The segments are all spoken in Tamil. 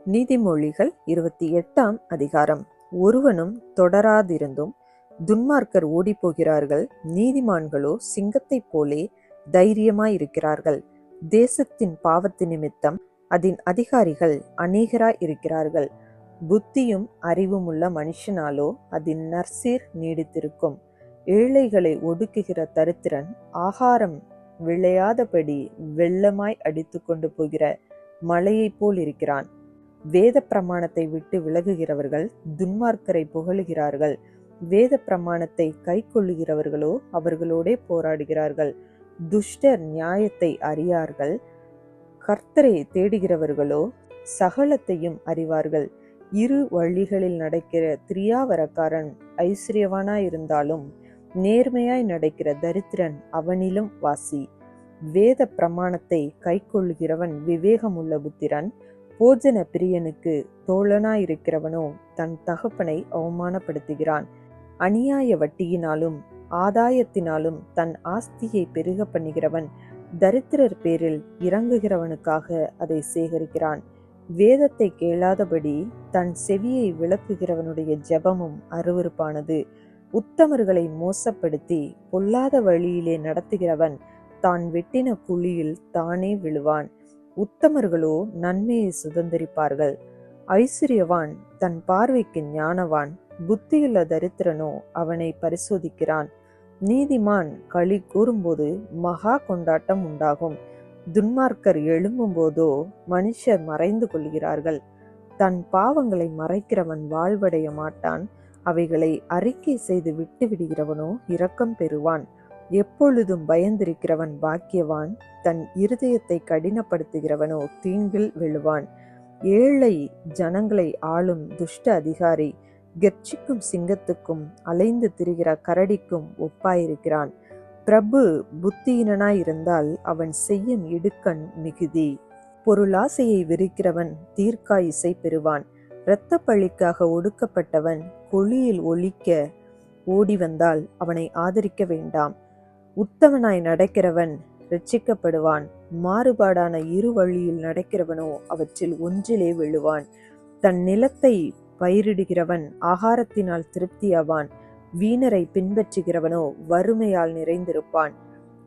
நீதிமொழிகள் 28ஆம் அதிகாரம். ஒருவனும் தொடராதிருந்தும் துன்மார்க்கர் ஓடிப்போகிறார்கள், நீதிமான்களோ சிங்கத்தைப் போலே தைரியமாயிருக்கிறார்கள். தேசத்தின் பாவத்து நிமித்தம் அதன் அதிகாரிகள் அநேகராய் இருக்கிறார்கள். புத்தியும் அறிவுமுள்ள மனுஷனாலோ அதன் நற்சீர் நீடித்திருக்கும். ஏழைகளை ஒடுக்குகிற தரித்திரன் ஆகாரம் விளையாதபடி வெள்ளமாய் அடித்து கொண்டு போகிற மலையைப் போல் இருக்கிறான். வேத பிரமாணத்தை விட்டு விலகுகிறவர்கள் துன்மார்க்கரை புகழுகிறார்கள். வேத பிரமாணத்தை கை கொள்ளுகிறவர்களோ அவர்களோடே போராடுகிறார்கள். துஷ்டர் நியாயத்தை அறியார்கள், கர்த்தரை தேடுகிறவர்களோ சகலத்தையும் அறிவார்கள். இரு வழிகளில் நடக்கிற திரியாவரக்காரன் ஐஸ்வர்யவானாயிருந்தாலும் நேர்மையாய் நடக்கிற தரித்திரன் அவனிலும் வாசி. வேத பிரமாணத்தை கை கொள்ளுகிறவன் விவேகமுள்ள புத்திரன். போஜன பிரியனுக்கு தோழனாயிருக்கிறவனோ தன் தகப்பனை அவமானப்படுத்துகிறான். அநியாய வட்டியினாலும் ஆதாயத்தினாலும் தன் ஆஸ்தியை பெருக பண்ணுகிறவன் தரித்திரர் பேரில் இறங்குகிறவனுக்காக அதை சேகரிக்கிறான். வேதத்தை கேளாதபடி தன் செவியை விளக்குகிறவனுடைய ஜெபமும் அருவருப்பானது. உத்தமர்களை மோசப்படுத்தி பொல்லாத வழியிலே நடத்துகிறவன் தான் வெட்டின குழியில் தானே விழுவான். உத்தமர்களோ நன்மையை சுதந்திரிப்பார்கள். ஐஸ்வர்யவான் தன் பார்வைக்கு ஞானவான், புத்தியுள்ள தரித்திரனோ அவனை பரிசோதிக்கிறான். நீதிமான் களி கூறும்போது மகா கொண்டாட்டம் உண்டாகும். துன்மார்க்கர் எழும்பும்போதோ மனுஷர் மறைந்து கொள்கிறார்கள். தன் பாவங்களை மறைக்கிறவன் வாழ்வடைய மாட்டான். அவைகளை அறிக்கை செய்து விட்டு விடுகிறவனோ இரக்கம் பெறுவான். எப்பொழுதும் பயந்திருக்கிறவன் பாக்கியவான். தன் இருதயத்தை கடினப்படுத்துகிறவனோ தீங்கில் விழுவான். ஏழை ஜனங்களை ஆளும் துஷ்ட அதிகாரி கெர்ச்சிக்கும் சிங்கத்துக்கும் அலைந்து திரிகிற கரடிக்கும் ஒப்பாயிருக்கிறான். பிரபு புத்தியினனாயிருந்தால் அவன் செய்யும் இடுக்கண் மிகுதி. பொருளாசையை விரிக்கிறவன் தீர்க்காயுசை பெறுவான். இரத்த பழிக்காக ஒடுக்கப்பட்டவன் குழியில் ஒழிக்க ஓடி வந்தால் அவனை ஆதரிக்க வேண்டாம். உத்தமனாய் நடக்கிறவன் இரட்சிக்கப்படுவான். மாறுபாடான இரு வழியில் நடக்கிறவனோ அவற்றில் ஒன்றிலே விழுவான். தன் நிலத்தை பயிரிடுகிறவன் ஆகாரத்தினால் திருப்தியாவான். வீணரை பின்பற்றுகிறவனோ வறுமையால் நிறைந்திருப்பான்.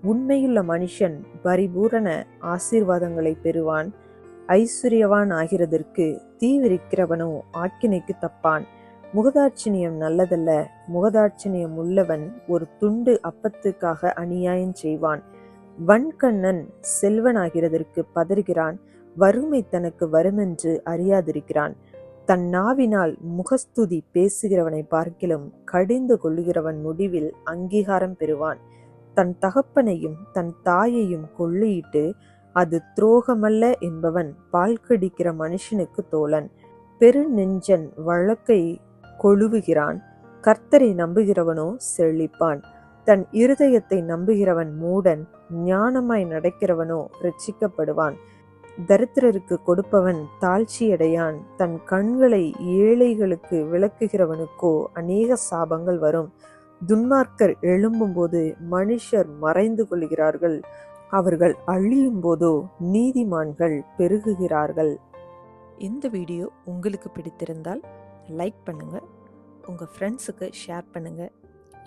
உண்மையுள்ள மனுஷன் பரிபூரண ஆசீர்வாதங்களை பெறுவான். ஐஸ்வர்யவான் ஆகிறதற்கு தீவிரிக்கிறவனோ ஆக்கினைக்கு தப்பான். முகதாட்சிணியம் நல்லதல்ல. முகதாட்சிணியம் உள்ளவன் ஒரு துண்டு அப்பத்துக்காக அநியாயம் செய்வான். வன்கண்ணன் செல்வனாகிறதற்கு பதறுகிறான். வறுமை தனக்கு வருமென்று அறியாதிருக்கிறான். தன் நாவினால் முகஸ்துதி பேசுகிறவனை பார்க்கிலும் கடிந்து கொள்ளுகிறவன் முடிவில் அங்கீகாரம் பெறுவான். தன் தகப்பனையும் தன் தாயையும் கொள்ளையிட்டு அது துரோகமல்ல என்பவன் பால் கடிக்கிற மனுஷனுக்கு தோழன். பெரு நெஞ்சன் வழக்கை கொழுவுகிறான். கர்த்தரை நம்புகிறவனோ செழிப்பான். தன் இருதயத்தை நம்புகிறவன் மூடன். ஞானமாய் நடக்கிறவனோ இரட்சிக்கப்படுவான். தரித்திரருக்கு கொடுப்பவன் தாழ்ச்சியடையான். தன் கண்களை ஏழைகளுக்கு விளக்குகிறவனுக்கோ அநேக சாபங்கள் வரும். துன்மார்க்கர் எழும்பும்போது மனுஷர் மறைந்து கொள்கிறார்கள். அவர்கள் அழியும் போதோ நீதிமான்கள் பெருகுகிறார்கள். இந்த வீடியோ உங்களுக்கு பிடித்திருந்தால் லைக் பண்ணுங்கள், உங்கள் ஃப்ரெண்ட்ஸுக்கு ஷேர் பண்ணுங்கள்.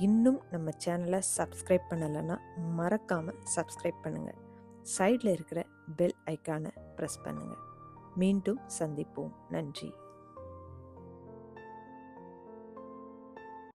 இன்னும் நம்ம சேனலை சப்ஸ்கிரைப் பண்ணலைன்னா மறக்காமல் சப்ஸ்கிரைப் பண்ணுங்கள். சைடில் இருக்கிற பெல் ஐக்கானை ப்ரெஸ் பண்ணுங்கள். மீண்டும் சந்திப்போம். நன்றி.